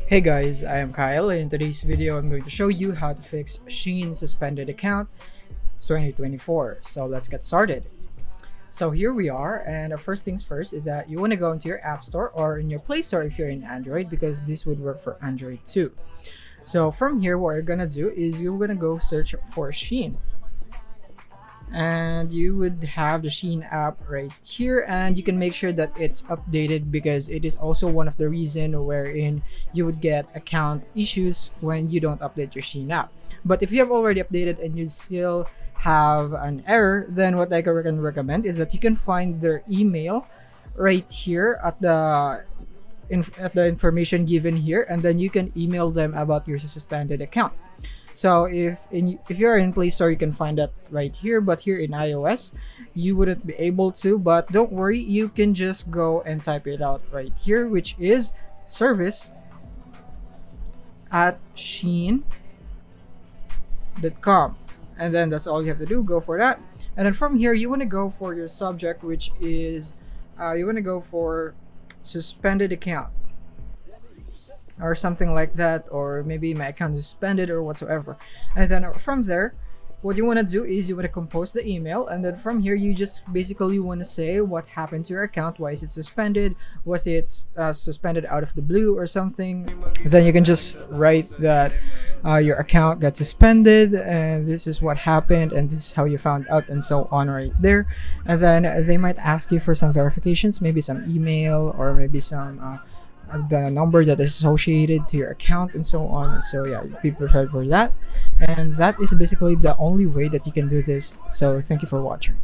Hey guys, I am Kyle, and in today's video I'm going to show you how to fix Shein suspended account. It's 2024, so let's get started. So here we are, and the first things first is that you want to go into your app store or in your Play Store if you're in Android, because this would work for Android too. So from here, what you're gonna do is you're gonna go search for Shein, and you would have the Shein app right here, and you can make sure that it's updated because it is also one of the reason wherein you would get account issues when you don't update your Shein app. But if you have already updated and you still have an error, then what I can recommend is that you can find their email right here at the information given here, and then you can email them about your suspended account. So if you're in Play Store, you can find that right here, but here in iOS, you wouldn't be able to. But don't worry, you can just go and type it out right here, which is service at Shein.com, and then that's all you have to do. Go for that, and then from here, you want to go for your subject, which is you want to go for suspended account or something like that, or maybe my account is suspended or whatsoever. And then from there, what you want to do is you want to compose the email, and then from here you just basically want to say what happened to your account. Why is it suspended? Was it suspended out of the blue or something? Then you can just write that your account got suspended and this is what happened and this is how you found out, and so on right there. And then they might ask you for some verifications, maybe some email or maybe some the number that is associated to your account and so on. So yeah, be prepared for that. And that is basically the only way that you can do this. So thank you for watching.